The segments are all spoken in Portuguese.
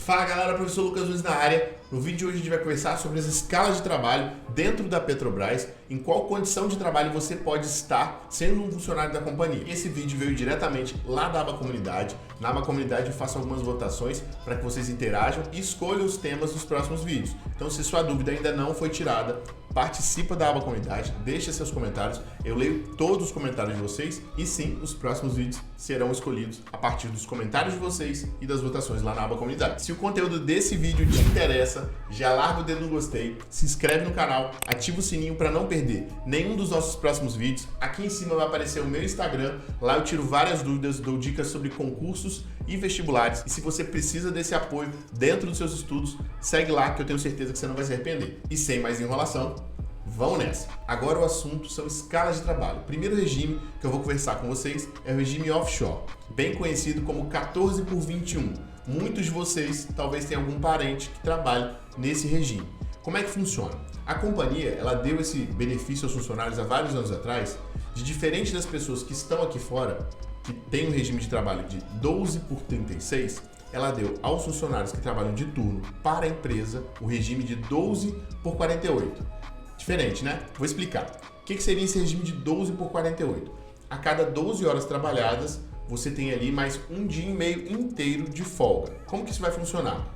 Fala galera, professor Lucas Nunes na área. No vídeo de hoje a gente vai conversar sobre as escalas de trabalho dentro da Petrobras, em qual condição de trabalho você pode estar sendo um funcionário da companhia. Esse vídeo veio diretamente lá da aba comunidade. Na aba comunidade eu faço algumas votações para que vocês interajam e escolham os temas dos próximos vídeos. Então se sua dúvida ainda não foi tirada, participa da aba comunidade, deixa seus comentários, eu leio todos os comentários de vocês e sim, os próximos vídeos serão escolhidos a partir dos comentários de vocês e das votações lá na aba comunidade. Se o conteúdo desse vídeo te interessa, já larga o dedo no gostei, se inscreve no canal, ativa o sininho para não perder nenhum dos nossos próximos vídeos. Aqui em cima vai aparecer o meu Instagram, lá eu tiro várias dúvidas, dou dicas sobre concursos e vestibulares. E se você precisa desse apoio dentro dos seus estudos, segue lá que eu tenho certeza que você não vai se arrepender. E sem mais enrolação, vamos nessa! Agora o assunto são escalas de trabalho. O primeiro regime que eu vou conversar com vocês é o regime offshore, bem conhecido como 14 por 21. Muitos de vocês talvez tenham algum parente que trabalhe nesse regime. Como é que funciona? A companhia ela deu esse benefício aos funcionários há vários anos atrás, de diferente das pessoas que estão aqui fora, que tem um regime de trabalho de 12 por 36, ela deu aos funcionários que trabalham de turno para a empresa o regime de 12 por 48. Diferente, né? Vou explicar. O que seria esse regime de 12 por 48? A cada 12 horas trabalhadas, você tem ali mais um dia e meio inteiro de folga. Como que isso vai funcionar?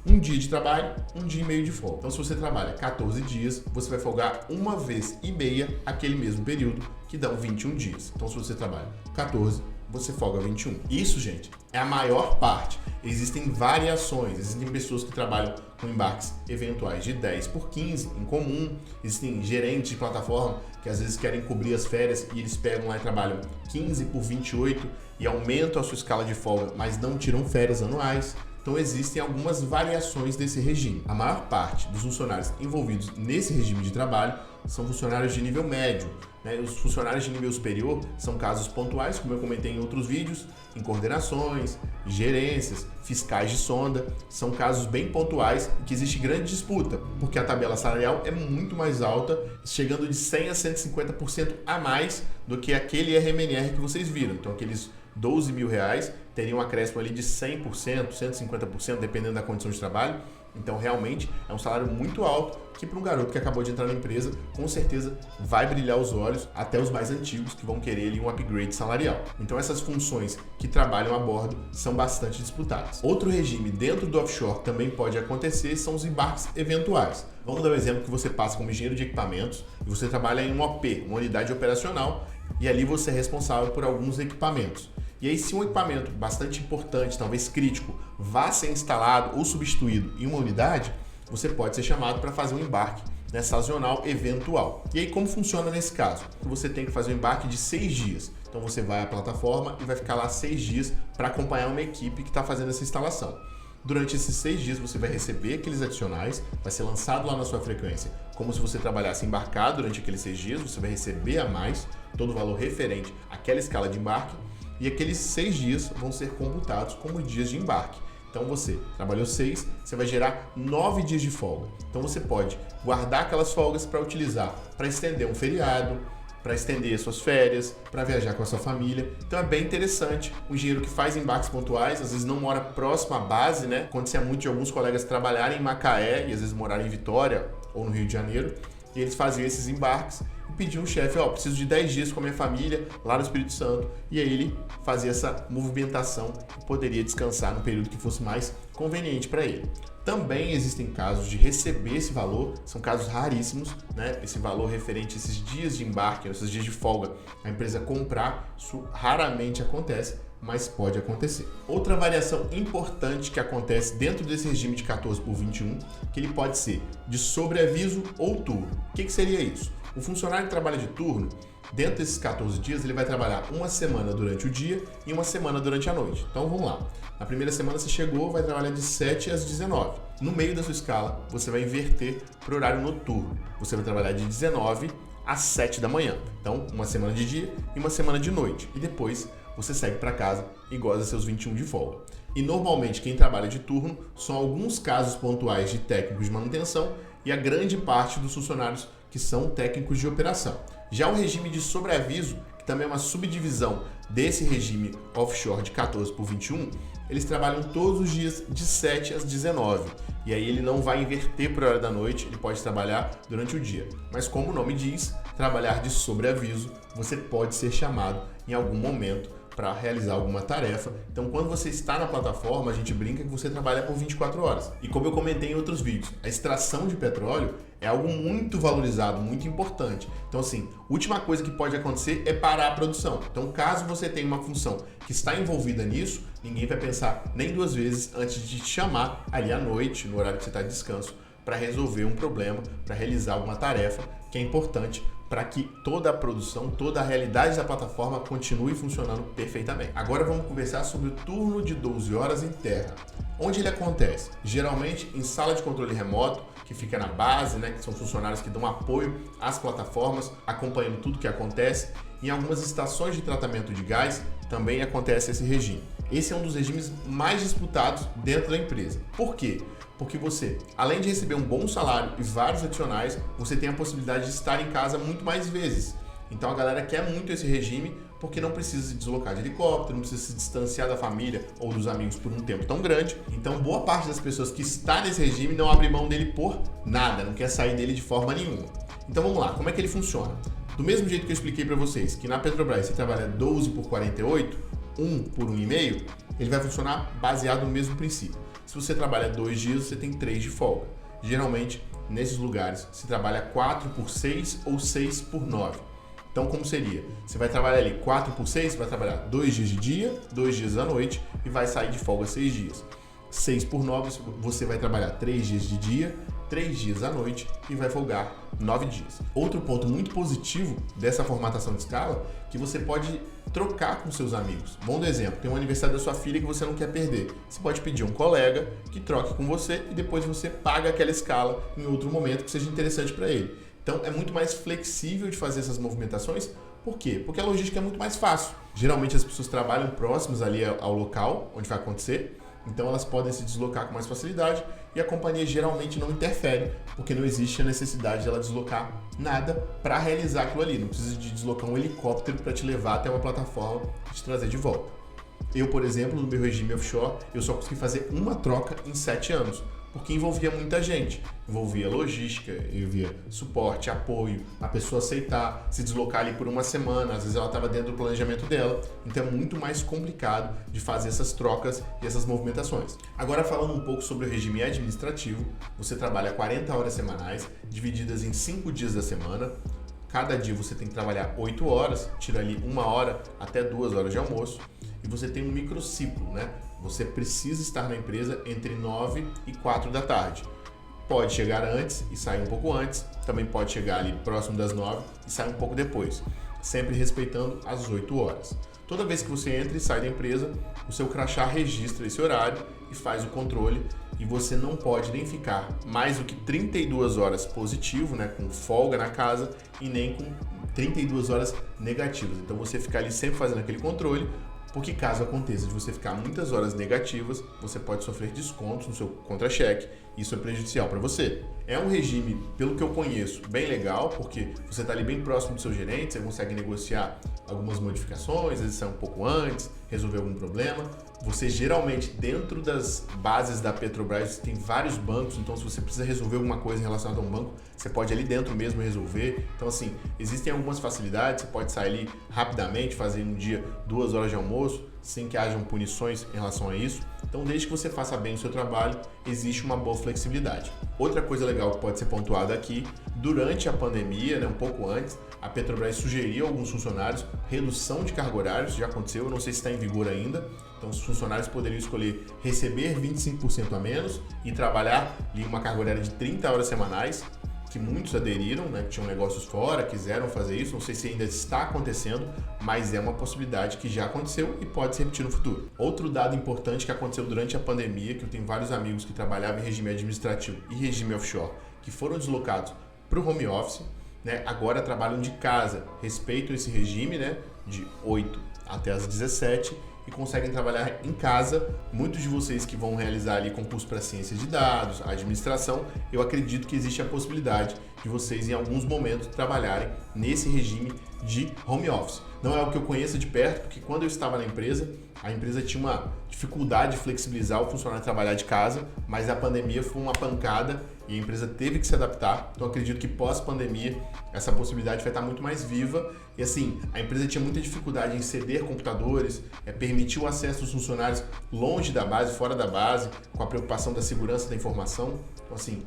Um dia de trabalho, um dia e meio de folga. Então, se você trabalha 14 dias, você vai folgar uma vez e meia aquele mesmo período, que dão 21 dias. Então, se você trabalha 14, você folga 21. Isso, gente, é a maior parte. Existem variações, existem pessoas que trabalham com embarques eventuais de 10 por 15, em comum. Existem gerentes de plataforma que às vezes querem cobrir as férias e eles pegam lá e trabalham 15 por 28 e aumentam a sua escala de folga, mas não tiram férias anuais. Então existem algumas variações desse regime. A maior parte dos funcionários envolvidos nesse regime de trabalho são funcionários de nível médio, né? Os funcionários de nível superior são casos pontuais, como eu comentei em outros vídeos, em coordenações, gerências, fiscais de sonda. São casos bem pontuais e que existe grande disputa, porque a tabela salarial é muito mais alta, chegando de 100% a 150% a mais do que aquele RMNR que vocês viram. Então aqueles 12 mil reais teriam um acréscimo ali de 100%, 150%, dependendo da condição de trabalho. Então, realmente, é um salário muito alto que para um garoto que acabou de entrar na empresa, com certeza vai brilhar os olhos, até os mais antigos que vão querer ali um upgrade salarial. Então, essas funções que trabalham a bordo são bastante disputadas. Outro regime dentro do offshore que também pode acontecer são os embarques eventuais. Vamos dar um exemplo que você passa como engenheiro de equipamentos e você trabalha em um OP, uma unidade operacional, e ali você é responsável por alguns equipamentos. E aí, se um equipamento bastante importante, talvez crítico, vá ser instalado ou substituído em uma unidade, você pode ser chamado para fazer um embarque, né, sazonal eventual. E aí, como funciona nesse caso? Você tem que fazer um embarque de 6 dias. Então, você vai à plataforma e vai ficar lá 6 dias para acompanhar uma equipe que está fazendo essa instalação. Durante esses 6 dias, você vai receber aqueles adicionais, vai ser lançado lá na sua frequência, como se você trabalhasse embarcado durante aqueles 6 dias, você vai receber a mais todo o valor referente àquela escala de embarque. E aqueles 6 dias vão ser computados como dias de embarque. Então você trabalhou 6, você vai gerar 9 dias de folga. Então você pode guardar aquelas folgas para utilizar para estender um feriado, para estender suas férias, para viajar com a sua família. Então é bem interessante. O engenheiro que faz embarques pontuais, às vezes não mora próximo à base, né? Acontecia muito de alguns colegas trabalharem em Macaé e às vezes morarem em Vitória ou no Rio de Janeiro. E eles faziam esses embarques e pediam ao chefe, preciso de 10 dias com a minha família lá no Espírito Santo. E aí ele fazia essa movimentação e poderia descansar no período que fosse mais conveniente para ele. Também existem casos de receber esse valor, são casos raríssimos, né? Esse valor referente a esses dias de embarque, esses dias de folga, a empresa comprar, isso raramente acontece, mas pode acontecer. Outra variação importante que acontece dentro desse regime de 14 por 21, que ele pode ser de sobreaviso ou turno. O que seria isso? O funcionário que trabalha de turno, dentro desses 14 dias, ele vai trabalhar uma semana durante o dia e uma semana durante a noite. Então vamos lá. Na primeira semana você chegou, vai trabalhar de 7 às 19. No meio da sua escala, você vai inverter para o horário noturno. Você vai trabalhar de 19 às 7 da manhã. Então, uma semana de dia e uma semana de noite. E depois você segue para casa e goza seus 21 de folga. E normalmente quem trabalha de turno são alguns casos pontuais de técnicos de manutenção e a grande parte dos funcionários que são técnicos de operação. Já o regime de sobreaviso, que também é uma subdivisão desse regime offshore de 14 por 21, eles trabalham todos os dias de 7 às 19. E aí ele não vai inverter por hora da noite, ele pode trabalhar durante o dia. Mas como o nome diz, trabalhar de sobreaviso, você pode ser chamado em algum momento para realizar alguma tarefa. Então, quando você está na plataforma, a gente brinca que você trabalha por 24 horas. E como eu comentei em outros vídeos, a extração de petróleo é algo muito valorizado, muito importante. Então, assim, a última coisa que pode acontecer é parar a produção. Então, caso você tenha uma função que está envolvida nisso, ninguém vai pensar nem duas vezes antes de te chamar ali à noite, no horário que você está de descanso, para resolver um problema, para realizar alguma tarefa que é importante para que toda a produção, toda a realidade da plataforma continue funcionando perfeitamente. Agora vamos conversar sobre o turno de 12 horas em terra. Onde ele acontece? Geralmente em sala de controle remoto, que fica na base, né, que são funcionários que dão apoio às plataformas, acompanhando tudo que acontece. Em algumas estações de tratamento de gás também acontece esse regime. Esse é um dos regimes mais disputados dentro da empresa. Por quê? Porque você, além de receber um bom salário e vários adicionais, você tem a possibilidade de estar em casa muito mais vezes. Então a galera quer muito esse regime porque não precisa se deslocar de helicóptero, não precisa se distanciar da família ou dos amigos por um tempo tão grande. Então boa parte das pessoas que está nesse regime não abre mão dele por nada, não quer sair dele de forma nenhuma. Então vamos lá, como é que ele funciona? Do mesmo jeito que eu expliquei para vocês que na Petrobras você trabalha 12 por 48, 1 por 1,5, ele vai funcionar baseado no mesmo princípio. Se você trabalha 2 dias, você tem 3 de folga. Geralmente, nesses lugares, se trabalha 4 por 6 ou 6 por 9. Então, como seria? Você vai trabalhar ali 4 por 6, vai trabalhar 2 dias de dia, 2 dias à noite e vai sair de folga 6 dias. 6 por 9, você vai trabalhar 3 dias de dia, 3 dias à noite e vai folgar 9 dias. Outro ponto muito positivo dessa formatação de escala é que você pode trocar com seus amigos. Bom exemplo, tem um aniversário da sua filha que você não quer perder. Você pode pedir a um colega que troque com você e depois você paga aquela escala em outro momento que seja interessante para ele. Então é muito mais flexível de fazer essas movimentações. Por quê? Porque a logística é muito mais fácil. Geralmente as pessoas trabalham próximas ali ao local onde vai acontecer, então elas podem se deslocar com mais facilidade e a companhia geralmente não interfere, porque não existe a necessidade de ela deslocar nada para realizar aquilo ali. Não precisa de deslocar um helicóptero para te levar até uma plataforma e te trazer de volta. Eu, por exemplo, no meu regime offshore, eu só consegui fazer uma troca em 7 anos, porque envolvia muita gente. Envolvia logística, envolvia suporte, apoio, a pessoa aceitar, se deslocar ali por uma semana, às vezes ela estava dentro do planejamento dela, então é muito mais complicado de fazer essas trocas e essas movimentações. Agora falando um pouco sobre o regime administrativo, você trabalha 40 horas semanais, divididas em 5 dias da semana. Cada dia você tem que trabalhar 8 horas, tira ali 1 hora até 2 horas de almoço, e você tem um microciclo, né? Você precisa estar na empresa entre 9 e 4 da tarde. Pode chegar antes e sair um pouco antes, também pode chegar ali próximo das 9 e sair um pouco depois, sempre respeitando as 8 horas. Toda vez que você entra e sai da empresa, o seu crachá registra esse horário e faz o controle, e você não pode nem ficar mais do que 32 horas positivo, né, com folga na casa, e nem com 32 horas negativas. Então você fica ali sempre fazendo aquele controle, porque caso aconteça de você ficar muitas horas negativas, você pode sofrer descontos no seu contra-cheque, e isso é prejudicial para você. É um regime, pelo que eu conheço, bem legal, porque você está ali bem próximo do seu gerente, você consegue negociar algumas modificações, às vezes sai um pouco antes, resolver algum problema. Você geralmente, dentro das bases da Petrobras, tem vários bancos, então se você precisa resolver alguma coisa em relação a um banco, você pode ali dentro mesmo resolver. Então assim, existem algumas facilidades, você pode sair ali rapidamente, fazer um dia 2 horas de almoço, sem que hajam punições em relação a isso. Então desde que você faça bem o seu trabalho, existe uma boa flexibilidade. Outra coisa legal que pode ser pontuada aqui, durante a pandemia, né, um pouco antes, a Petrobras sugeriu a alguns funcionários redução de carga horária, isso já aconteceu, eu não sei se está em vigor ainda. Então os funcionários poderiam escolher receber 25% a menos e trabalhar em uma carga horária de 30 horas semanais, que muitos aderiram, né, que tinham negócios fora, quiseram fazer isso, não sei se ainda está acontecendo, mas é uma possibilidade que já aconteceu e pode se repetir no futuro. Outro dado importante que aconteceu durante a pandemia, que eu tenho vários amigos que trabalhavam em regime administrativo e regime offshore, que foram deslocados para o home office, né, agora trabalham de casa, respeitam esse regime, né, de 8 até as 17 e conseguem trabalhar em casa. Muitos de vocês que vão realizar ali concurso para ciência de dados, administração, eu acredito que existe a possibilidade de vocês em alguns momentos trabalharem nesse regime de home office. Não é algo que eu conheça de perto, porque quando eu estava na empresa, a empresa tinha uma dificuldade de flexibilizar o funcionário trabalhar de casa, mas a pandemia foi uma pancada e a empresa teve que se adaptar. Então acredito que pós-pandemia essa possibilidade vai estar muito mais viva. E assim, a empresa tinha muita dificuldade em ceder computadores, permitir o acesso dos funcionários longe da base, fora da base, com a preocupação da segurança da informação. Então assim,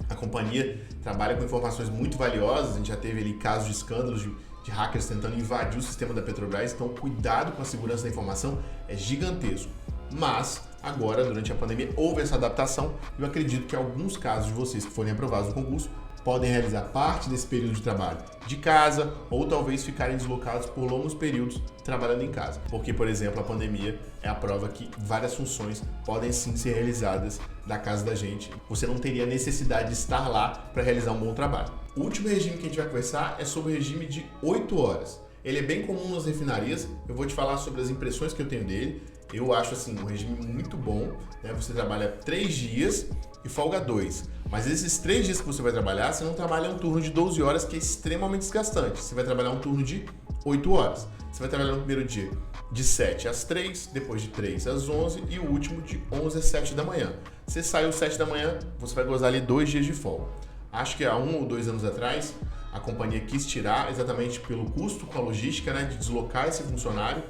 a companhia trabalha com informações muito valiosas, a gente já teve ali casos de escândalos de hackers tentando invadir o sistema da Petrobras, então cuidado com a segurança da informação é gigantesco. Mas agora, durante a pandemia, houve essa adaptação e eu acredito que alguns casos de vocês que forem aprovados no concurso podem realizar parte desse período de trabalho de casa ou talvez ficarem deslocados por longos períodos trabalhando em casa. Porque, por exemplo, a pandemia é a prova que várias funções podem sim ser realizadas da casa da gente. Você não teria necessidade de estar lá para realizar um bom trabalho. O último regime que a gente vai conversar é sobre o regime de 8 horas. Ele é bem comum nas refinarias, eu vou te falar sobre as impressões que eu tenho dele. Eu acho assim um regime muito bom, né? Você trabalha 3 dias e folga 2. Mas esses 3 dias que você vai trabalhar, você não trabalha um turno de 12 horas, que é extremamente desgastante. Você vai trabalhar um turno de 8 horas. Você vai trabalhar no primeiro dia de 7 às 3, depois de 3 às 11 e o último de 11 às 7 da manhã. Você sai às 7 da manhã, você vai gozar ali 2 dias de folga. Acho que há 1 ou 2 anos atrás, a companhia quis tirar exatamente pelo custo com a logística, né, de deslocar esse funcionário,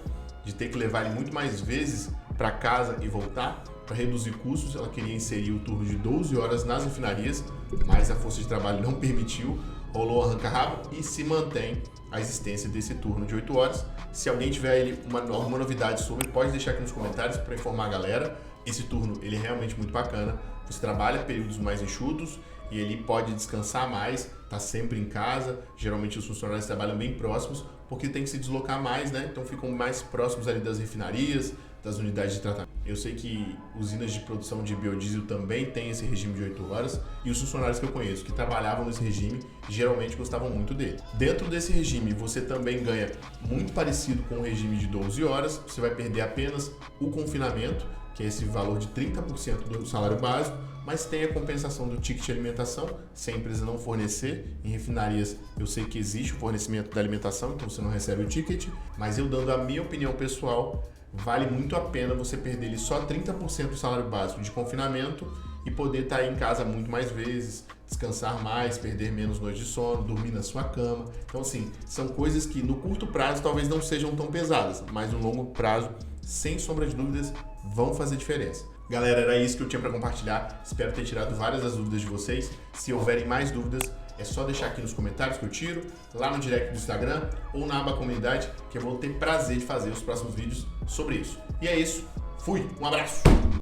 de ter que levar ele muito mais vezes para casa e voltar. Para reduzir custos, ela queria inserir o turno de 12 horas nas refinarias, mas a força de trabalho não permitiu, rolou arranca-rabo e se mantém a existência desse turno de 8 horas. Se alguém tiver aí alguma novidade sobre, pode deixar aqui nos comentários para informar a galera. Esse turno ele é realmente muito bacana, você trabalha períodos mais enxutos e ele pode descansar mais, tá sempre em casa. Geralmente os funcionários trabalham bem próximos porque tem que se deslocar mais, né? Então ficam mais próximos ali das refinarias, das unidades de tratamento. Eu sei que usinas de produção de biodiesel também têm esse regime de 8 horas e os funcionários que eu conheço que trabalhavam nesse regime geralmente gostavam muito dele. Dentro desse regime você também ganha muito parecido com o regime de 12 horas, você vai perder apenas o confinamento, que é esse valor de 30% do salário básico, mas tem a compensação do ticket de alimentação, se a empresa não fornecer. Em refinarias eu sei que existe o fornecimento da alimentação, então você não recebe o ticket, mas eu dando a minha opinião pessoal, vale muito a pena você perder ele só 30% do salário básico de confinamento e poder estar em casa muito mais vezes, descansar mais, perder menos noites de sono, dormir na sua cama. Então assim, são coisas que no curto prazo talvez não sejam tão pesadas, mas no longo prazo, sem sombra de dúvidas, vão fazer diferença. Galera, era isso que eu tinha para compartilhar. Espero ter tirado várias das dúvidas de vocês. Se houverem mais dúvidas, é só deixar aqui nos comentários que eu tiro, lá no direct do Instagram ou na aba comunidade, que eu vou ter prazer de fazer os próximos vídeos sobre isso. E é isso. Fui. Um abraço.